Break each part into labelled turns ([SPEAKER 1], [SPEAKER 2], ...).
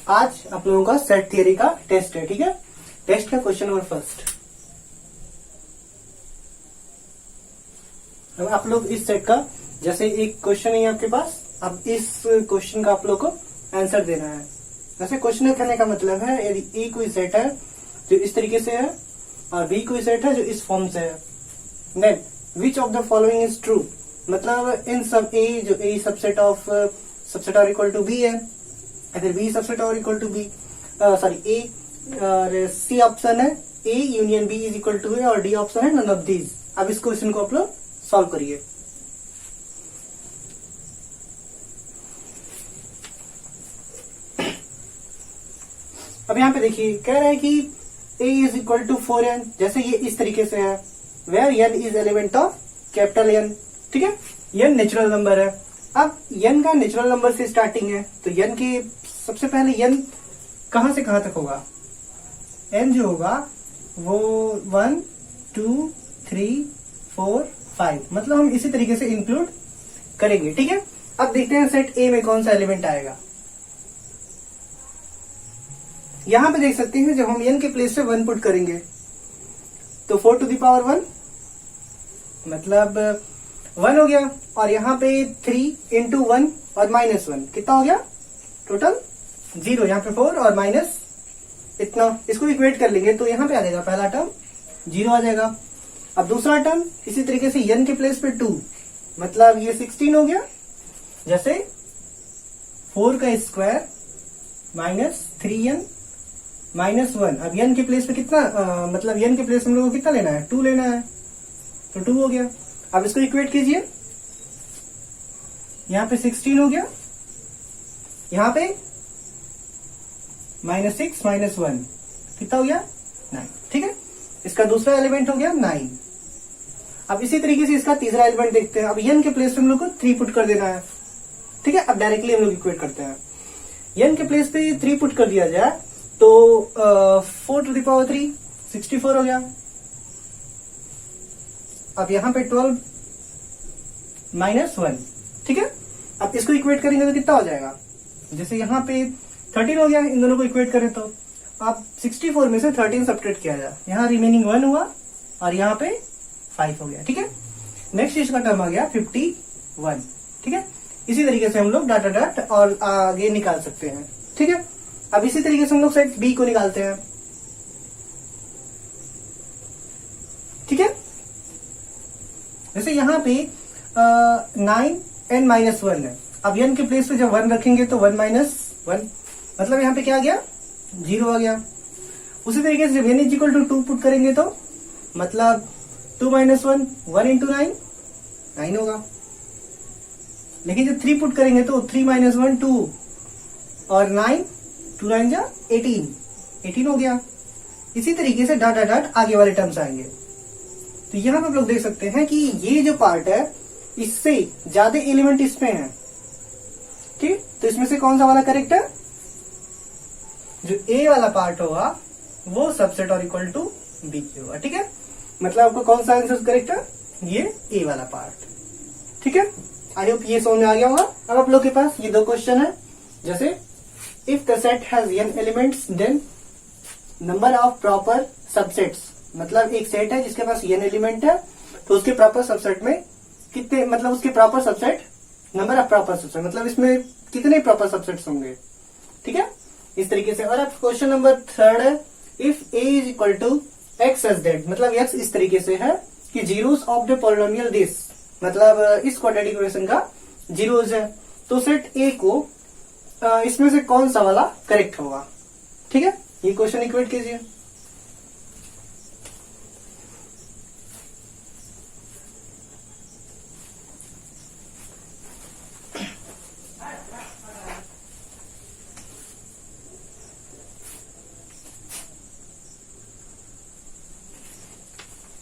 [SPEAKER 1] आज आप लोगों का सेट थियरी का टेस्ट है। ठीक है, टेस्ट का क्वेश्चन नंबर फर्स्ट। अब आप लोग इस सेट का, जैसे एक क्वेश्चन है आपके पास, अब इस क्वेश्चन का आप लोग को आंसर देना है। वैसे क्वेश्चन करने का मतलब है, यदि ए कोई सेट है जो इस तरीके से है और बी कोई सेट है जो इस फॉर्म से है, then which of the following is true. मतलब इन सब ए जो ए सबसेट ऑफ सबसेट और इक्वल टू बी है, अगर बी सबसेट और equal to B, sorry A और सी ऑप्शन है, A union B is equal to A, और डी ऑप्शन है नन ऑफ दीज। अब इस क्वेश्चन को आप लोग सॉल्व करिए। अब यहाँ पे देखिए कह रहा है कि a is equal to 4n, जैसे ये इस तरीके से है, where n is element of capital N। ठीक है, n नेचुरल नंबर है। अब n का नेचुरल नंबर से स्टार्टिंग है, तो n के सबसे पहले n कहां से कहां तक होगा, n जो होगा वो 1 2 3 4 5, मतलब हम इसी तरीके से इंक्लूड करेंगे। ठीक है, अब देखते हैं सेट A में कौन सा एलिमेंट आएगा। यहां पे देख सकते हैं जब हम n के प्लेस पे 1 पुट करेंगे तो 4 टू द पावर 1 मतलब 1 हो गया, और यहाँ पे 3 इंटू 1 और माइनस 1 कितना हो गया, टोटल 0। यहाँ पे 4 और माइनस इतना, इसको इक्वेट कर लेंगे तो यहाँ पे आ जाएगा पहला टर्म 0 आ जाएगा। अब दूसरा टर्म इसी तरीके से n के प्लेस पे 2, मतलब ये 16 हो गया, जैसे 4 का स्क्वायर माइनस 3n माइनस 1। अब n के प्लेस पे कितना, मतलब n के प्लेस में हम लोग को कितना लेना है, 2 लेना है, तो 2 हो गया। अब इसको इक्वेट कीजिए, यहाँ पे 16 हो गया, यहाँ पे माइनस 6 माइनस 1 कितना हो गया, 9। ठीक है, इसका दूसरा एलिमेंट हो गया 9। अब इसी तरीके से इसका तीसरा एलिमेंट देखते हैं। अब n के प्लेस पे हम लोग को 3 पुट कर देना है। ठीक है, अब डायरेक्टली हम लोग इक्वेट करते हैं। n के प्लेस पे 3 पुट कर दिया जाए तो 4 टू द पावर 3 64 हो गया। अब यहां पे 12 माइनस 1। ठीक है, अब इसको इक्वेट करेंगे तो कितना हो जाएगा, जैसे यहां पे 13 हो गया, इन दोनों को इक्वेट करें तो अब 64 में से 13 सब्ट्रैक्ट किया जाए, यहाँ रिमेनिंग 1 हुआ और यहाँ पे 5 हो गया। ठीक है, नेक्स्ट इसका टर्म आ गया 51। ठीक है, इसी तरीके से हम लोग डाटा डॉट और आगे निकाल सकते हैं। ठीक है, अब इसी तरीके से हम लोग सेट बी को निकालते हैं। ठीक है, जैसे यहाँ पे 9n माइनस 1 है। अब n के प्लेस पे जब 1 रखेंगे तो 1 माइनस 1, मतलब यहाँ पे क्या आ गया, 0 आ गया। उसी तरीके से जब n is equal to 2 put करेंगे तो मतलब 2 माइनस 1 1 इंटू 9 होगा। लेकिन जब 3 पुट करेंगे तो 3 माइनस 1 2 और 9 2 9 जा 18 हो गया। इसी तरीके से डाटा डॉट आगे वाले टर्म्स आएंगे। तो यहां पर आप लोग देख सकते हैं कि ये जो पार्ट है इससे ज्यादा एलिमेंट इसमें है। ठीक, तो इसमें से कौन सा वाला करेक्ट है, जो ए वाला पार्ट होगा वो सबसेट और इक्वल टू बी की होगा। ठीक है, मतलब आपको कौन सा आंसर करेक्ट है, ये ए वाला पार्ट। ठीक है, आई होप ये समझ में आ गया होगा। अब आप लोग के पास ये 2 क्वेश्चन है, जैसे if the set has n elements then number of proper subsets, मतलब एक सेट है जिसके पास n एलिमेंट है तो उसके प्रॉपर सबसेट में कितने, मतलब उसके proper subset number of proper subset, मतलब इसमें कितने प्रॉपर सबसेट्स होंगे। ठीक है, इस तरीके से। और अब क्वेश्चन नंबर 3 है, if a is equal to x as that, मतलब x इस तरीके से है कि zeros of the polynomial this, मतलब इस क्वाड्रेटिक इक्वेशन का जीरोस है, तो सेट a को इसमें से कौन सा वाला करेक्ट होगा। ठीक है, ये क्वेश्चन इक्वेट कीजिए।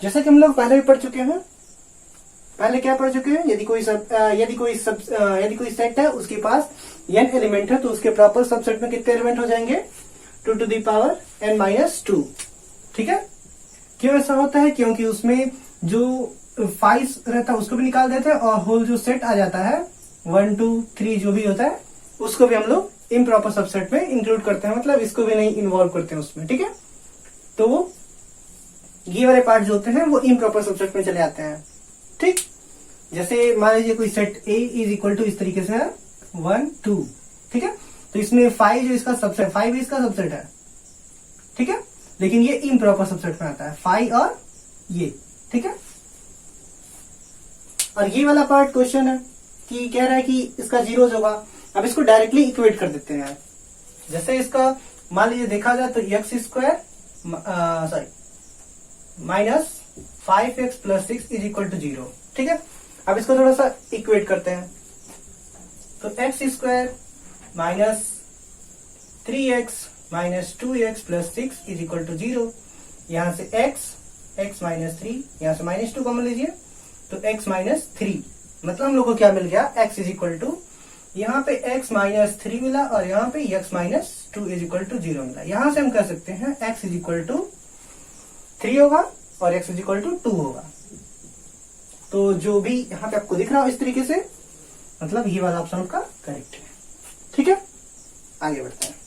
[SPEAKER 1] जैसा कि हम लोग पहले भी पढ़ चुके हैं, पहले क्या पढ़ चुके हैं, यदि कोई सेट है उसके पास n एलिमेंट है तो उसके प्रॉपर सबसेट में कितने एलिमेंट हो जाएंगे, 2 to the power n minus 2। ठीक है, क्यों ऐसा होता है, क्योंकि उसमें जो 5 रहता है उसको भी निकाल देते हैं और होल जो सेट आ जाता है 1 2 3 जो भी होता है उसको भी हम लोग इम्प्रॉपर सबसेट में इंक्लूड करते हैं, मतलब इसको भी नहीं इन्वॉल्व करते हैं उसमें, ठीक है। तो ये वाले पार्ट जो होते हैं वो इम्प्रॉपर सबसेट में चले आते हैं, ठीक। जैसे मान लीजिए कोई set A is equal to इस तरीके से है 1 2, ठीक है। तो इसमें 5 जो इसका सबसेट 5 इसका सबसेट है, ठीक है, लेकिन ये इम्प्रॉपर सबसेट में आता है 5 और ये, ठीक है। और ये वाला पार्ट क्वेश्चन है कि कह रहा है कि इसका जीरोज होगा। अब इसको डायरेक्टली इक्वेट कर देते हैं। जैसे इसका मान लीजिए देखा जाए तो x square sorry minus 5x plus 6 is equal to 0, ठीक है। अब इसको थोड़ा सा इक्वेट करते हैं। तो x square minus 3x minus 2x plus 6 is equal to 0। यहां से x माइनस 3, यहां से माइनस 2 कॉमन लीजिए तो x माइनस 3, मतलब हम लोग को क्या मिल गया, x इज इक्वल टू यहाँ पे x माइनस 3 मिला और यहाँ पे x minus 2 is equal to 0 मिला। यहां से हम कह सकते हैं x इज इक्वल टू 3 होगा और x इज इक्वल टू 2 होगा। तो जो भी यहाँ पे आपको दिख रहा हो इस तरीके से, मतलब ये वाला ऑप्शन आपका करेक्ट है, ठीक है। आगे बढ़ते हैं।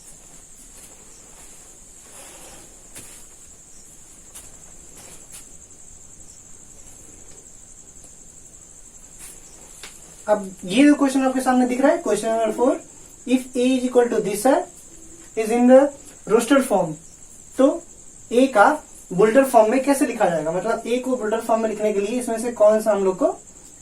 [SPEAKER 1] अब ये जो क्वेश्चन आपके सामने दिख रहा है, question number 4, if a is equal to this है is in the roster form, तो a का बुल्डर फॉर्म में कैसे लिखा जाएगा, मतलब a को बुल्डर फॉर्म में लिखने के लिए इसमें से कौन सा हम लोग को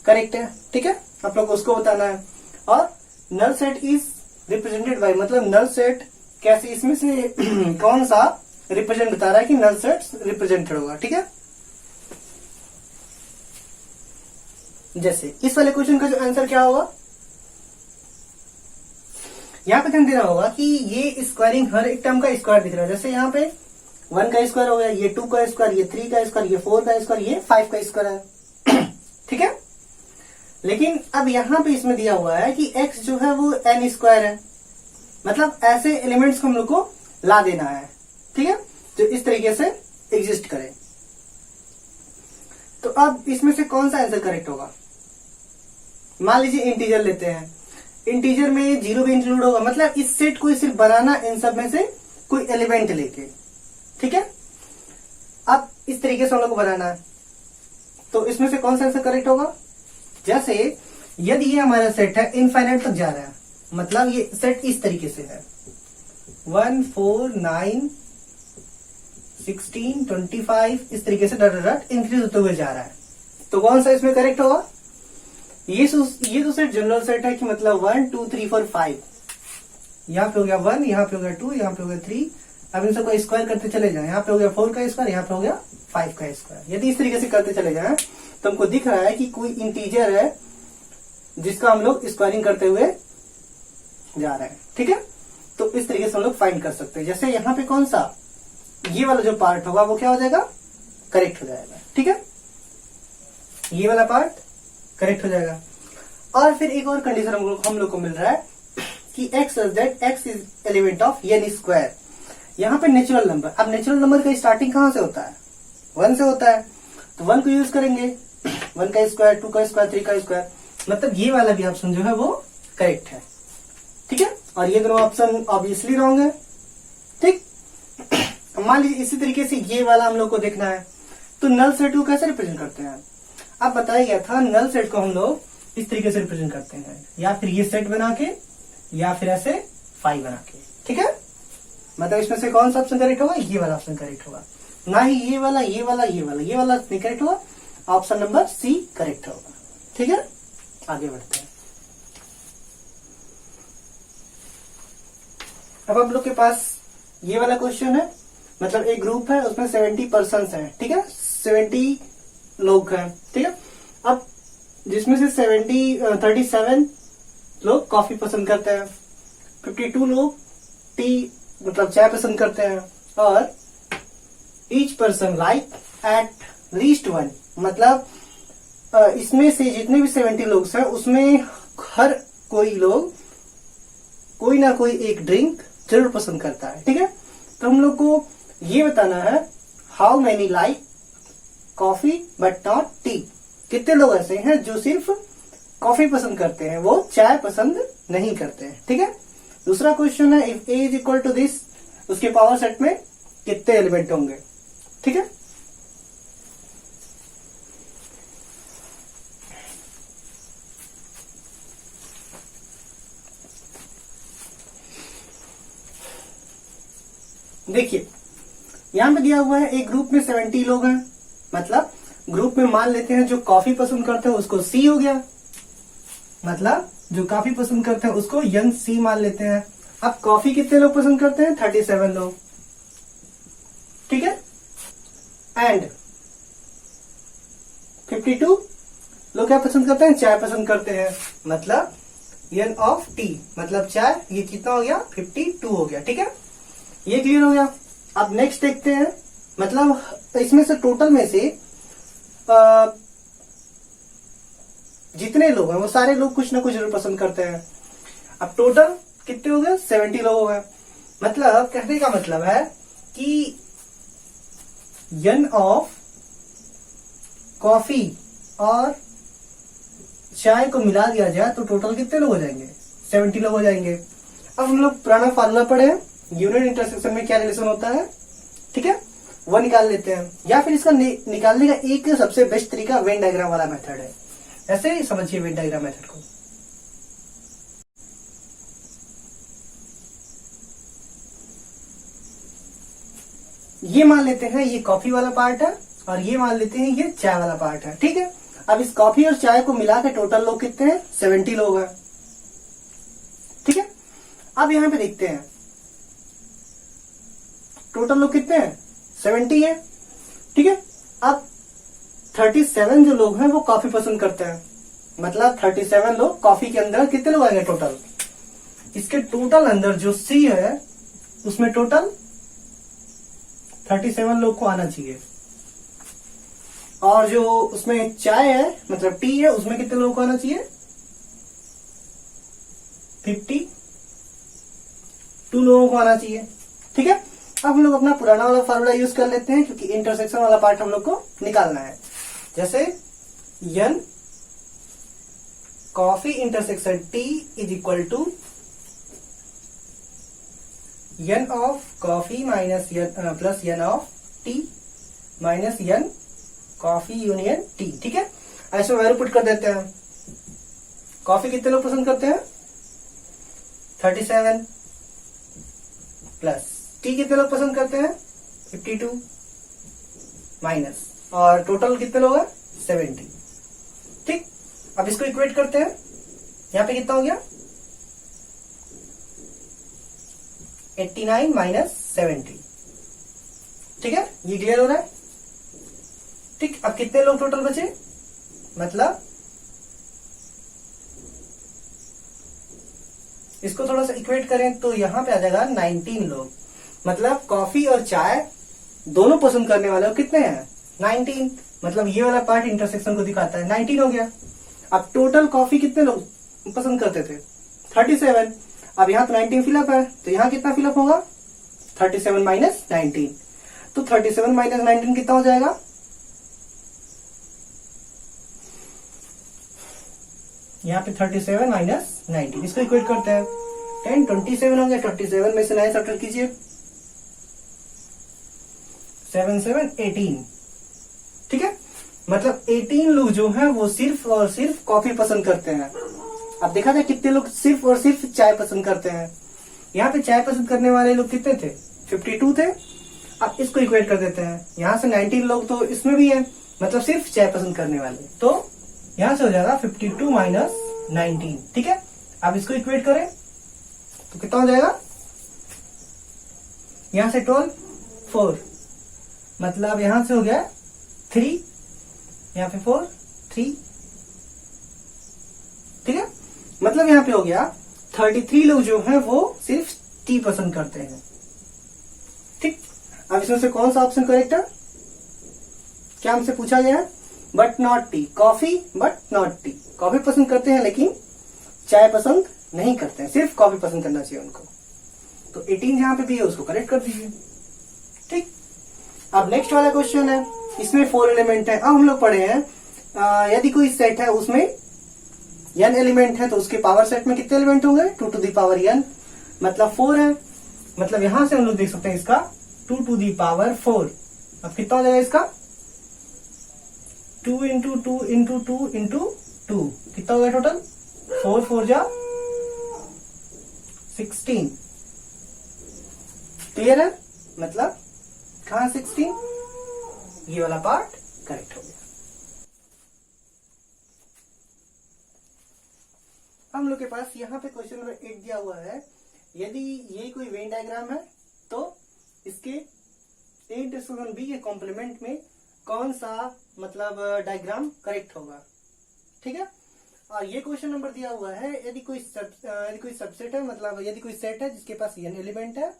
[SPEAKER 1] करेक्ट है, ठीक है, आप लोग को उसको बताना है। और null set is represented by, मतलब नल सेट कैसे, इसमें से कौन सा रिप्रेजेंट बता रहा है कि नल सेट रिप्रेजेंटेड होगा, ठीक है। जैसे इस वाले क्वेश्चन का जो आंसर क्या होगा, यहाँ पे ध्यान देना होगा कि ये स्क्वायरिंग हर एक टर्म का स्क्वायर दिख रहा है। जैसे यहाँ पे 1 का स्क्वायर हो गया, ये 2 का स्क्वायर, ये 3 का स्क्वायर, ये 4 का स्क्वायर, ये 5 का स्क्वायर है, ठीक है। लेकिन अब यहाँ पे इसमें दिया हुआ है कि x जो है वो n स्क्वायर है, मतलब ऐसे एलिमेंट्स को हम लोग को ला देना है, ठीक है, जो इस तरीके से एग्जिस्ट करे। तो अब इसमें से कौन सा आंसर करेक्ट होगा, मान लीजिए इंटीजर लेते हैं, इंटीजर में 0 भी इंक्लूड होगा, मतलब इस सेट को सिर्फ बनाना इन सब में से कोई एलिमेंट लेके, ठीक है। अब इस तरीके से हम लोग को बनाना है, तो इसमें से कौन सा आंसर करेक्ट होगा। जैसे यदि ये हमारा सेट है इनफाइनाइट तक जा रहा है, मतलब ये सेट इस तरीके से है 1 4 9 16 25 इस तरीके से डट डट इंक्रीज होते हुए जा रहा है, तो कौन सा इसमें करेक्ट होगा। ये तो सेट जनरल सेट है कि मतलब 1 2 3 4 5, यहाँ पे हो गया 1, यहाँ पे हो गया 2, यहाँ पे हो गया 3। अब इन सबको स्क्वायर करते चले जाए, यहाँ पे हो गया 4 का स्क्वायर, यहाँ पे हो गया 5 का स्क्वायर। यदि इस तरीके से करते चले जाए तो हमको दिख रहा है कि कोई इंटीजर है जिसका हम लोग स्क्वायरिंग करते हुए जा रहे हैं, ठीक है। तो इस तरीके से हम लोग फाइंड कर सकते हैं। जैसे यहाँ पे कौन सा ये वाला जो पार्ट होगा वो क्या हो जाएगा, करेक्ट हो जाएगा, ठीक है, ये वाला पार्ट करेक्ट हो जाएगा। और फिर एक और कंडीशन हम लोग को मिल रहा है कि x such that x is element of n square. यहाँ पे नेचुरल नंबर, अब नेचुरल नंबर का स्टार्टिंग कहाँ से होता है, 1 से होता है, तो 1 को यूज करेंगे, 1 का स्क्वायर, 2 का स्क्वायर, 3 का स्क्वायर, मतलब ये वाला भी ऑप्शन जो है वो करेक्ट है, ठीक है। और ये दोनों ऑप्शन ऑब्वियसली रॉन्ग है, ठीक। मान लीजिए इसी तरीके से ये वाला हम लोग को देखना है, तो नल सेट को कैसे रिप्रेजेंट करते हैं। अब बताया गया था नल सेट को हम लोग इस तरीके से रिप्रेजेंट करते हैं, या फिर ये सेट बना के, या फिर ऐसे 5 बना के, ठीक है। मतलब इसमें से कौन सा ऑप्शन करेक्ट होगा, ये वाला ऑप्शन करेक्ट होगा, ना ही ये वाला ये वाला ये वाला ये वाला नहीं करेक्ट होगा, ऑप्शन नंबर सी करेक्ट होगा, ठीक है। आगे बढ़ते हैं। अब हम लोग के पास ये वाला क्वेश्चन है, मतलब एक ग्रुप है उसमें 70 पर्सन है, ठीक है, 70 लोग हैं, ठीक है। अब जिसमें से 37 लोग कॉफी पसंद करते हैं, 52 लोग टी मतलब चाय पसंद करते हैं, और each person like at least 1, मतलब इसमें से जितने भी 70 लोग हैं उसमें हर कोई लोग कोई ना कोई एक ड्रिंक जरूर पसंद करता है, ठीक है। तो हम लोग को ये बताना है how many like coffee but not T, कितने लोग ऐसे हैं जो सिर्फ कॉफी पसंद करते हैं, वो चाय पसंद नहीं करते हैं, ठीक है। दूसरा क्वेश्चन है if A is equal to this, उसके पावर सेट में कितने एलिमेंट होंगे। ठीक है, देखिए यहां पे दिया हुआ है एक ग्रुप में 70 लोग हैं, मतलब ग्रुप में मान लेते हैं जो कॉफी पसंद करते हैं उसको सी हो गया, मतलब जो कॉफी पसंद करते हैं उसको यंग सी मान लेते हैं। अब कॉफी कितने लोग पसंद करते हैं, 37 लोग। ठीक है, एंड 52 लोग क्या पसंद करते हैं, चाय पसंद करते हैं, मतलब यन ऑफ टी, मतलब चाय, ये कितना हो गया, 52 हो गया। ठीक है, ये क्लियर हो गया। अब नेक्स्ट देखते हैं, मतलब इसमें से टोटल में से जितने लोग हैं वो सारे लोग कुछ ना कुछ जरूर पसंद करते हैं। अब टोटल कितने हो गए, 70 लोग हो गए। मतलब कहने का मतलब है कि यन ऑफ कॉफी और चाय को मिला दिया जाए तो टोटल कितने लोग हो जाएंगे, 70 लोग हो जाएंगे। अब हम लोग पुराना फार्मूला पढ़े हैं, यूनियन इंटरसेक्शन में क्या रिलेशन होता है। ठीक है, वो निकाल लेते हैं, या फिर इसका निकालने का एक सबसे बेस्ट तरीका वेन डायग्राम वाला मेथड है। ऐसे ही समझिए वेन डायग्राम मेथड को। ये मान लेते हैं ये कॉफी वाला पार्ट है और ये मान लेते हैं ये चाय वाला पार्ट है। ठीक है, अब इस कॉफी और चाय को मिला के टोटल लोग कितने हैं, 70 लोग हैं। ठीक है, अब यहां पे देखते हैं टोटल लोग कितने हैं, 70 है। ठीक है, अब 37 जो लोग हैं वो कॉफी पसंद करते हैं, मतलब 37 लोग कॉफी के अंदर कितने लोग आएंगे टोटल, इसके टोटल अंदर जो सी है उसमें टोटल 37 लोग को आना चाहिए, और जो उसमें चाय है मतलब टी है उसमें कितने लोगों को आना चाहिए, 52 लोगों को आना चाहिए। ठीक है, अब हम लोग अपना पुराना वाला फार्मूला यूज कर लेते हैं क्योंकि इंटरसेक्शन वाला पार्ट हम लोग को निकालना है। जैसे n coffee intersection T is equal to n of coffee minus n plus n of T minus n coffee union T. ठीक है, ऐसे वैल्यू पुट कर देते हैं। कॉफी कितने लोग पसंद करते हैं, 37 प्लस टी कितने लोग पसंद करते हैं, 52 माइनस, और टोटल कितने लोग हैं, 70। ठीक, अब इसको इक्वेट करते हैं, यहां पे कितना हो गया, 89 माइनस 70। ठीक है, ये क्लियर हो रहा है। ठीक, अब कितने लोग टोटल बचे, मतलब इसको थोड़ा सा इक्वेट करें तो यहां पे आ जाएगा 19 लोग, मतलब कॉफी और चाय दोनों पसंद करने वाले हो कितने हैं, 19, मतलब ये वाला पार्ट इंटरसेक्शन को दिखाता है, 19 हो गया। अब टोटल कॉफी कितने लोग पसंद करते थे, 37, अब यहां तो 19 फिलअप है तो यहां कितना फिलअप होगा, 37 माइनस 19, तो 37 माइनस 19 कितना हो जाएगा, यहाँ पे 37 माइनस 19, इसको इक्वेट करते हैं, 10 27 हो गया, 27 में से 9 सब्ट्रैक्ट कीजिए, 7 7 18। ठीक है, मतलब 18 लोग जो हैं वो सिर्फ और सिर्फ कॉफी पसंद करते हैं। अब देखा जाए कितने लोग सिर्फ और सिर्फ चाय पसंद करते हैं, यहाँ पे चाय पसंद करने वाले लोग कितने थे, 52 थे। अब इसको इक्वेट कर देते हैं, यहां से 19 लोग तो इसमें भी है, मतलब सिर्फ चाय पसंद करने वाले, तो यहां से हो जाएगा 52 माइनस 19। ठीक है, अब इसको इक्वेट करें तो कितना हो जाएगा, यहां से 12 4, मतलब यहां से हो गया 3, यहां पे 4 3। ठीक है, मतलब यहां पे हो गया 33 लोग जो हैं वो सिर्फ टी पसंद करते हैं। ठीक, अब इसमें से कौन सा ऑप्शन करेक्ट है, क्या हमसे पूछा गया है, but not T, coffee but not T, coffee पसंद करते हैं लेकिन चाय पसंद नहीं करते हैं, सिर्फ कॉफी पसंद करना चाहिए उनको, तो 18 जहां पे भी है उसको करेक्ट कर दीजिए। ठीक, अब नेक्स्ट वाला क्वेश्चन है, इसमें 4 एलिमेंट है। अब हम लोग पढ़े हैं यदि कोई सेट है उसमें n एलिमेंट है तो उसके पावर सेट में कितने एलिमेंट होंगे, 2 to the power n, मतलब 4 है, मतलब यहां से हम लोग देख सकते हैं इसका 2 to the power 4। अब कितना हो जाएगा इसका 2 into 2 into 2 into 2, कितना हो गया टोटल 4 4 जा 16। क्लियर है, मतलब कहां 16, ये वाला पार्ट करेक्ट हो गया। हम लोग के पास यहाँ पे क्वेश्चन नंबर 8 दिया हुआ है, यदि ये कोई वेन डायग्राम है तो इसके A इंटरसेक्शन B के कॉम्प्लीमेंट में कौन सा मतलब डायग्राम करेक्ट होगा। ठीक है, और ये क्वेश्चन नंबर दिया हुआ है, यदि कोई सबसेट है, मतलब यदि कोई सेट है जिसके पास n एलिमेंट है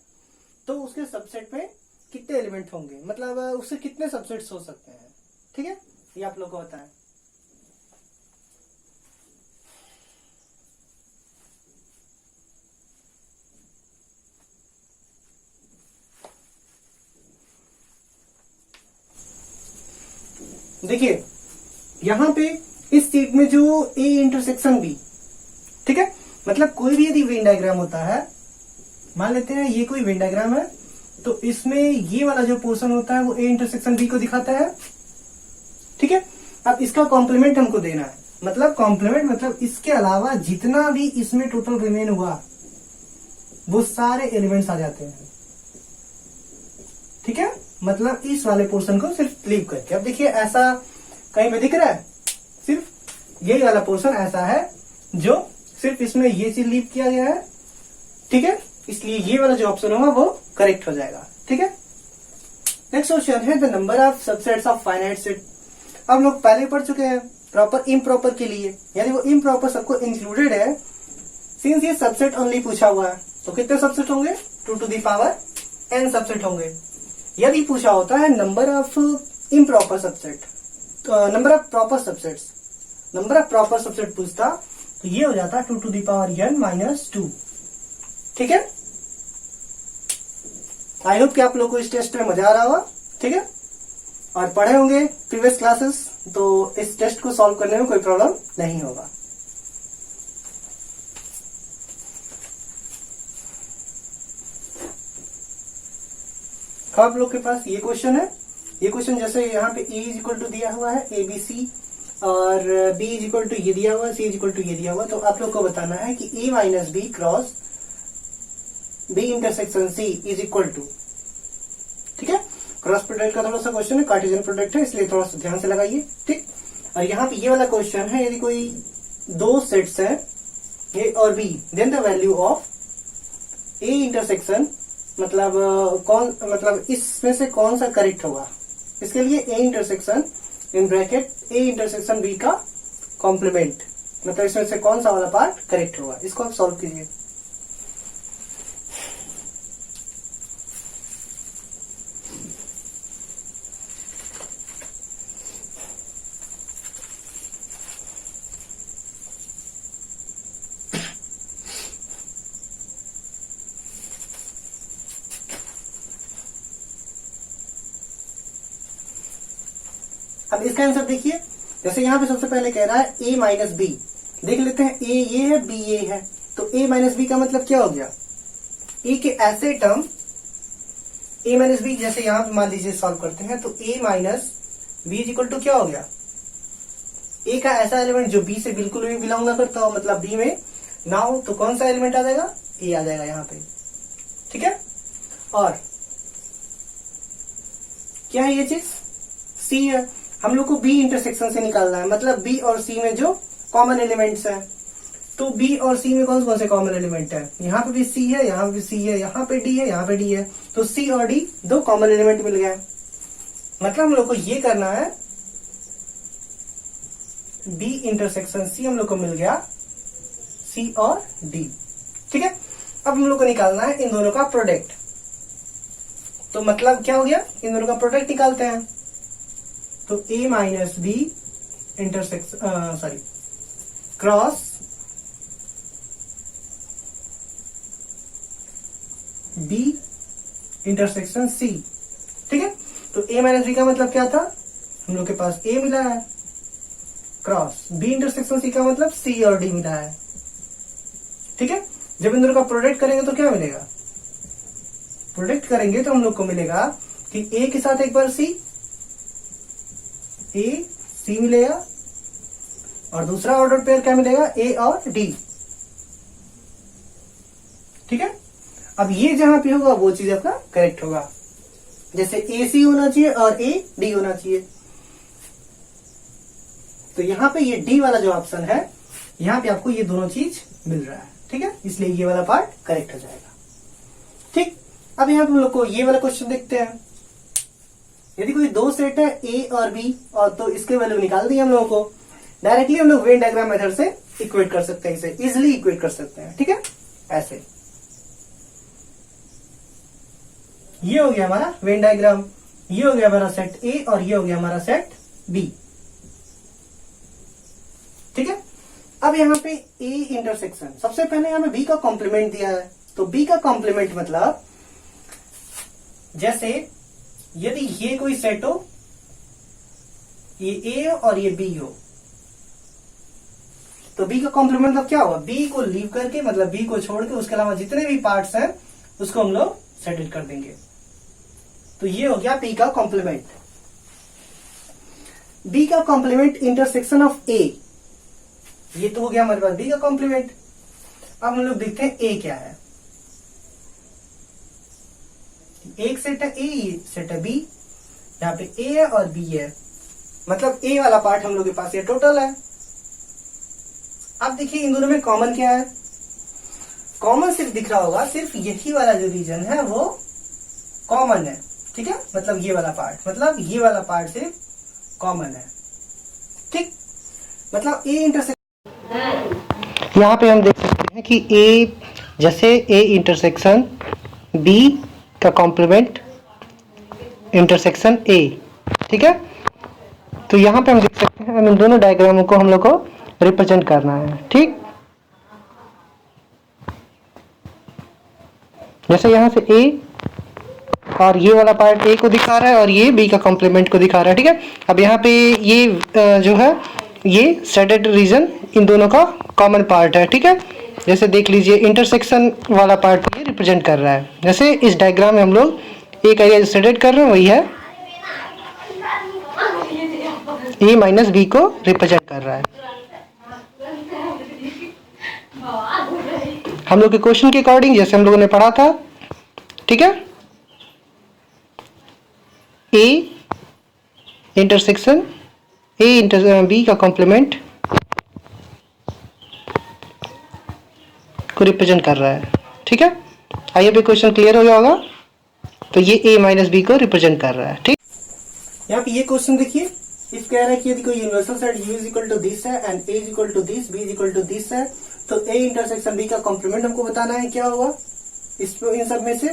[SPEAKER 1] तो उसके सबसेट में कितने एलिमेंट होंगे, मतलब उससे कितने सबसेट्स हो सकते हैं। ठीक है, ये आप लोग को होता है। देखिए यहां पे इस सीट में जो A इंटरसेक्शन B, ठीक है, मतलब कोई भी यदि वेन डायग्राम होता है, मान लेते हैं ये कोई वेन डायग्राम है, तो इसमें ये वाला जो पोर्शन होता है वो A इंटरसेक्शन B को दिखाता है। ठीक है, अब इसका कॉम्प्लीमेंट हमको देना है, मतलब कॉम्प्लीमेंट मतलब इसके अलावा जितना भी इसमें टोटल रिमेन हुआ वो सारे एलिमेंट्स आ जाते हैं। ठीक है, मतलब इस वाले पोर्शन को सिर्फ लीव करके। अब देखिए ऐसा कहीं पे दिख रहा है, सिर्फ यही वाला पोर्शन ऐसा है जो सिर्फ इसमें ये चीज लीव किया गया है। ठीक है, इसलिए ये वाला जो ऑप्शन होगा वो करेक्ट हो जाएगा। ठीक है, नेक्स्ट क्वेश्चन है the number of subsets of finite set. हम लोग पहले पढ़ चुके हैं प्रॉपर इम्प्रॉपर के लिए, यानी वो इम्प्रॉपर सबको इंक्लूडेड है। सिंस ये सबसेट ओनली पूछा हुआ है तो कितने सबसेट होंगे 2 to the power n subset होंगे। यदि पूछा होता है number of improper subset, number of proper subsets, number of proper subset पूछता तो ये हो जाता 2 to the power n - 2। ठीक है, आई होप कि आप लोग को इस टेस्ट में मजा आ रहा होगा। ठीक है, और पढ़े होंगे प्रीवियस क्लासेस, तो इस टेस्ट को सॉल्व करने में कोई प्रॉब्लम नहीं होगा। आप लोग के पास ये क्वेश्चन है, ये क्वेश्चन जैसे यहाँ पे A इक्वल टू दिया हुआ है ABC, और B इक्वल टू ये दिया हुआ है, C इक्वल टू ये दिया हुआ है, तो आप लोग को बताना है कि A - B cross B intersection C is equal to. ठीक है, क्रॉस प्रोडक्ट का थोड़ा सा क्वेश्चन है, कार्टेशियन प्रोडक्ट है, इसलिए थोड़ा सा ध्यान से लगाइए। ठीक, और यहाँ पे ये वाला क्वेश्चन है, यदि कोई दो सेट्स है A और B, then the value of A intersection, मतलब मतलब इसमें से कौन सा करेक्ट होगा। इसके लिए A intersection in bracket A intersection B का कॉम्प्लीमेंट, मतलब इसमें से कौन सा वाला पार्ट करेक्ट होगा, इसको आप सॉल्व कीजिए। अब इसका आंसर देखिए, जैसे यहाँ पे सबसे पहले कह रहा है A - B, देख लेते हैं A ये है B ये है, तो A - B का मतलब क्या हो गया, A के ऐसे टर्म A - B, जैसे यहाँ पे मान लीजिए सॉल्व करते हैं तो A - B इक्वल टू क्या हो गया, A का ऐसा एलिमेंट जो B से बिल्कुल भी बिलोंग ना करता हो, मतलब B में ना हो, तो कौन सा एलिमेंट आ जाएगा, A आ जाएगा यहाँ पे। ठीक है, और क्या है ये चीज, C है, हम लोग को B इंटरसेक्शन से निकालना है, मतलब B और C में जो कॉमन एलिमेंट्स हैं, तो B और C में कौन कौन से कॉमन एलिमेंट है, यहाँ पे भी C है, यहाँ पे भी C है, यहाँ पे D है, यहाँ पे D है, तो C और D दो कॉमन एलिमेंट मिल गए। मतलब हम लोग को ये करना है B इंटरसेक्शन C हम लोग को मिल गया C और D। ठीक है, अब हम लोग को निकालना है इन दोनों का प्रोडक्ट, तो मतलब क्या हो गया, इन दोनों का प्रोडक्ट निकालते हैं, तो A - B intersection cross B intersection C। ठीक है, तो A - B का मतलब क्या था, हम लोग के पास A मिला है, क्रॉस B इंटरसेक्शन C का मतलब C और D मिला है। ठीक है, जब इन दोनों का प्रोडक्ट करेंगे तो क्या मिलेगा, प्रोडक्ट करेंगे तो हम लोग को मिलेगा कि ए के साथ एक बार सी, ए सी मिलेगा, और दूसरा ऑर्डर पेयर क्या मिलेगा, ए और डी। ठीक है, अब ये जहां पे होगा वो चीज आपका करेक्ट होगा, जैसे ए सी होना चाहिए और ए डी होना चाहिए। तो यहां पे ये डी वाला जो ऑप्शन है, यहां पे आपको ये दोनों चीज मिल रहा है। ठीक है, इसलिए ये वाला पार्ट करेक्ट हो जाएगा। ठीक, अब यहां पे हम लोग को ये वाला क्वेश्चन देखते हैं। यदि कोई दो सेट है ए और बी, और तो इसके वैल्यू निकाल दी हम लोगों को, डायरेक्टली हम लोग वेन डायग्राम मेथड से इक्वेट कर सकते हैं, इसे इजिली इक्वेट कर सकते हैं। ठीक है, ऐसे ये हो गया हमारा वेन डायग्राम, ये हो गया हमारा सेट ए और ये हो गया हमारा सेट बी। ठीक है, अब यहां पे ए इंटरसेक्शन, सबसे पहले यहां पे बी का कॉम्प्लीमेंट दिया है, तो बी का कॉम्प्लीमेंट मतलब जैसे यदि ये कोई सेट हो, ये ए और ये बी हो, तो बी का कॉम्प्लीमेंट मतलब क्या होगा, बी को लीव करके, मतलब बी को छोड़ के उसके अलावा जितने भी पार्ट्स हैं उसको हम लोग सेटल कर देंगे। तो ये हो गया बी का कॉम्प्लीमेंट। बी का कॉम्प्लीमेंट इंटरसेक्शन ऑफ ए, ये तो हो गया हमारे पास बी का कॉम्प्लीमेंट। अब हम लोग देखते हैं ए क्या है। एक सेट है ए, सेट है बी, यहाँ पे ए है और बी है, मतलब ए वाला पार्ट हम लोग के पास ये टोटल है। अब देखिए इन दोनों में कॉमन क्या है, कॉमन सिर्फ दिख रहा होगा, सिर्फ यही वाला जो रीजन है वो कॉमन है। ठीक है, मतलब ये वाला पार्ट, मतलब ये वाला पार्ट सिर्फ कॉमन है। ठीक, मतलब ए इंटरसेक्शन, यहाँ पे हम देख सकते हैं कि ए, जैसे ए इंटरसेक्शन बी का कॉम्प्लीमेंट इंटरसेक्शन ए। ठीक है, तो यहाँ पे हम देख सकते हैं, इन दोनों डायग्रामों को हम लोग को रिप्रेजेंट करना है। ठीक, जैसे यहां से ए और ये वाला पार्ट ए को दिखा रहा है और ये बी का कॉम्प्लीमेंट को दिखा रहा है। ठीक है, अब यहाँ पे ये जो है ये शेडेड रीजन इन दोनों का कॉमन पार्ट है। ठीक है, जैसे देख लीजिए इंटरसेक्शन वाला पार्ट ये रिप्रेजेंट कर रहा है, जैसे इस डायग्राम में हम लोग एक एरिया शेडेड कर रहे हैं वही है ए माइनस बी को रिप्रेजेंट कर रहा है। हम लोग के क्वेश्चन के अकॉर्डिंग जैसे हम लोगों ने पढ़ा था। ठीक है, ए इंटरसेक्शन ए बी का कॉम्प्लीमेंट को रिप्रेजेंट कर रहा है। ठीक है, आइए भी क्वेश्चन क्लियर हो गया होगा। तो ये ए माइनस बी को रिप्रेजेंट कर रहा है। ठीक, यहाँ पे ये क्वेश्चन देखिए, इफ कह रहा है कि यदि कोई universal set u is equal to this है and a is equal to this, b is equal to this है, तो a इंटरसेक्शन b का कॉम्प्लीमेंट हमको बताना है क्या होगा इन सब में से।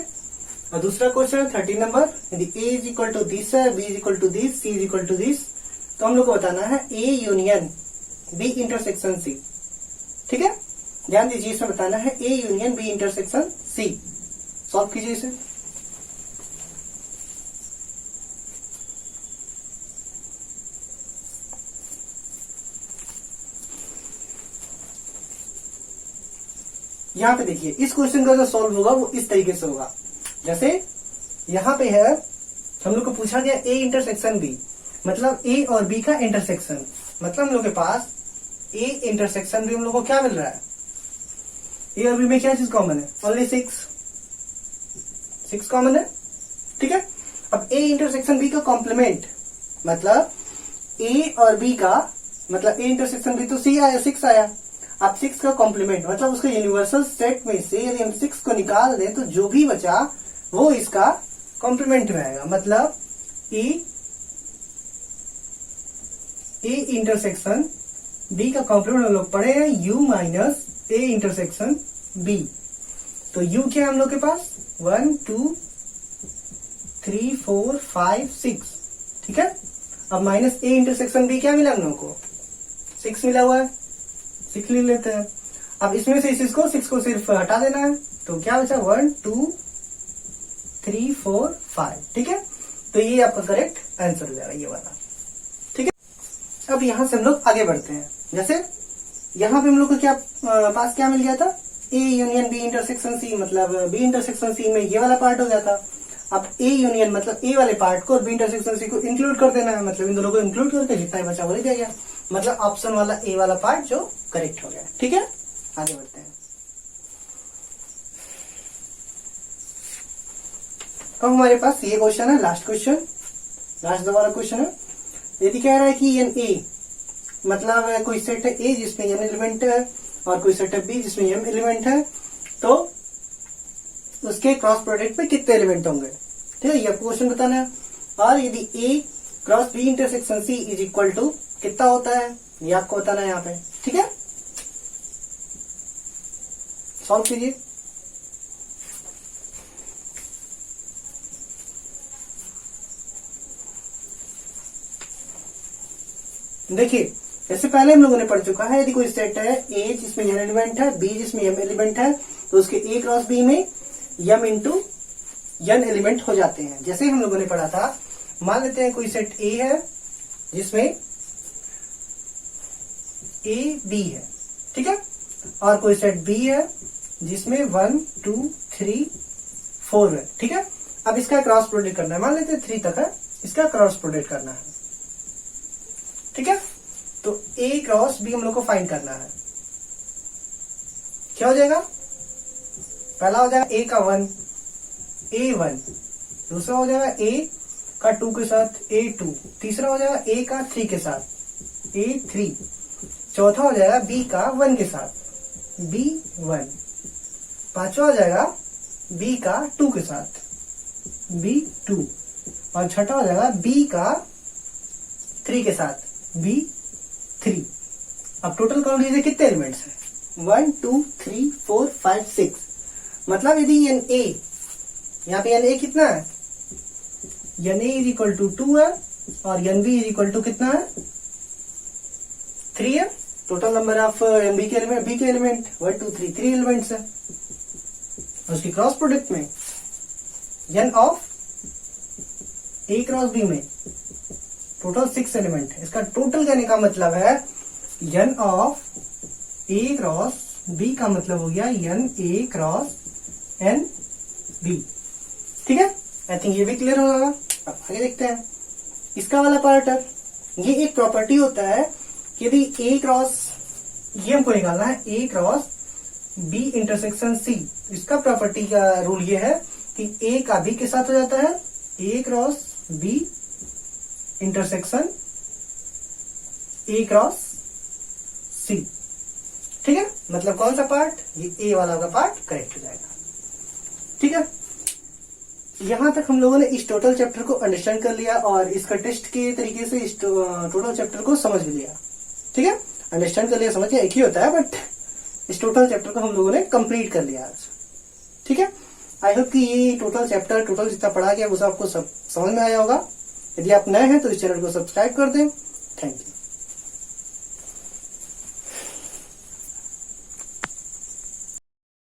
[SPEAKER 1] और दूसरा क्वेश्चन है 13 नंबर, यदि a is equal to this है, b is equal to this, c is equal to this, तो हम लोग को बताना है a union b intersection c। ठीक है, ध्यान दीजिए, इसमें बताना है a union b intersection c। Solve कीजिए इसे। यहाँ पे देखिए इस क्वेश्चन का जो सॉल्व होगा वो इस तरीके से होगा, जैसे यहाँ पे है हम लोग को पूछा गया ए इंटरसेक्शन बी, मतलब ए और बी का इंटरसेक्शन, मतलब हम लोग के पास ए इंटरसेक्शन बी हम लोग को क्या मिल रहा है, ए और बी में क्या चीज कॉमन है, ओनली 6 कॉमन है। ठीक है, अब ए इंटरसेक्शन बी का कॉम्प्लीमेंट मतलब ए और बी का, मतलब ए इंटरसेक्शन बी तो सी आया, 6 आया। अब 6 का कॉम्प्लीमेंट मतलब उसके यूनिवर्सल सेट में से यदि हम 6 को निकाल दें तो जो भी बचा वो इसका कॉम्प्लीमेंट में आएगा, मतलब ए इंटरसेक्शन बी का कॉम्प्लीमेंट हम लोग पढ़े हैं u minus A intersection B. तो u क्या है हम लोग के पास 1 2 3 4 5 6। ठीक है, अब माइनस ए इंटरसेक्शन बी क्या मिला हम लोग को, 6 मिला हुआ है, 6 ले लेते हैं। अब इसमें से इस को 6 को सिर्फ हटा देना है, तो क्या बचा 1 2 3 4 5। ठीक है, तो ये आपका करेक्ट आंसर हो जाएगा ये वाला। ठीक है, अब यहां से हम लोग आगे बढ़ते हैं, जैसे यहां पे हम लोग को क्या पास क्या मिल गया था, A union B intersection C, मतलब बी इंटरसेक्शन सी में ये वाला पार्ट हो जाता। अब ए यूनियन मतलब ए वाले पार्ट को और बी इंटरसेक्शन सी को इंक्लूड कर देना है, मतलब इन दोनों को इंक्लूड करके जितना ही बचा वही रह गया, मतलब ऑप्शन वाला ए वाला पार्ट जो करेक्ट हो गया। ठीक है, आगे बढ़ते हैं। अब हमारे पास ये क्वेश्चन है, लास्ट क्वेश्चन, लास्ट दोबारा क्वेश्चन है। यदि कह रहा है कि एन ए मतलब कोई सेट है ए जिसमें एन एलिमेंट है और कोई सेट है बी जिसमें एम एलिमेंट है, तो उसके क्रॉस प्रोडक्ट में कितने एलिमेंट होंगे। ठीक है, ये क्वेश्चन बताना है। और यदि A cross B intersection C is equal to कितना होता है, ये आपको बताना है यहाँ पे। ठीक है, सॉल्व कीजिए। देखिए, जैसे पहले हम लोगों ने पढ़ चुका है, यदि कोई सेट है ए जिसमें एन एलिमेंट है, बी जिसमें एम एलिमेंट है, तो उसके ए क्रॉस बी में एम इंटू एन एलिमेंट हो जाते हैं। जैसे हम लोगों ने पढ़ा था, मान लेते हैं कोई सेट ए है जिसमें ए बी है, ठीक है, और कोई सेट बी है जिसमें 1 2 3 4 है। ठीक है, अब इसका क्रॉस प्रोडक्ट करना है, मान लेते हैं 3 तक है, इसका क्रॉस प्रोडक्ट करना है। ठीक है, तो ए क्रॉस बी हम लोग को फाइंड करना है। क्या हो जाएगा, पहला हो जाएगा ए का 1 A1, दूसरा हो जाएगा ए का 2 के साथ A2, तीसरा हो जाएगा ए का 3 के साथ A3, चौथा हो जाएगा बी का 1 के साथ B1, पांचवा हो जाएगा बी का 2 के साथ B2, और छठा हो जाएगा बी का 3 के साथ B3। अब टोटल काउंट लीजिए कितने एलिमेंट्स हैं, 1 2 3 4 5 6। मतलब यदि एन ए, यहाँ पे एन ए कितना है, n A is equal to 2 है और n B is equal to कितना है 3 है। Total number of n B के एलिमेंट, बी के एलिमेंट 1 2 3 3 एलिमेंट्स है। उसकी क्रॉस प्रोडक्ट में n of A cross B में टोटल 6 एलिमेंट है। इसका टोटल कहने का मतलब है n of A cross B का मतलब हो गया n A cross N B. ठीक है, आई थिंक ये भी क्लियर होगा। अब आगे देखते हैं इसका वाला पार्ट है। ये एक प्रॉपर्टी होता है कि यदि ए क्रॉस, ये हमको निकालना है ए क्रॉस बी इंटरसेक्शन सी, इसका प्रॉपर्टी का रूल ये है कि ए का बी के साथ हो जाता है A cross B intersection A cross C. ठीक है, मतलब कौन सा पार्ट, ये ए वाला का पार्ट करेक्ट हो जाएगा। ठीक है, यहां तक हम लोगों ने इस टोटल चैप्टर को अंडरस्टैंड कर लिया और इसका टेस्ट के तरीके से इस टोटल चैप्टर को समझ भी लिया। ठीक है, अंडरस्टैंड कर लिया, समझ लिया, एक ही होता है, बट इस टोटल चैप्टर को हम लोगों ने कंप्लीट कर लिया आज। ठीक है, आई होप कि ये टोटल चैप्टर, टोटल जितना पढ़ा गया वो सब आपको सब समझ में आया होगा। यदि आप नए हैं तो इस चैनल को सब्सक्राइब कर दें। Thank you.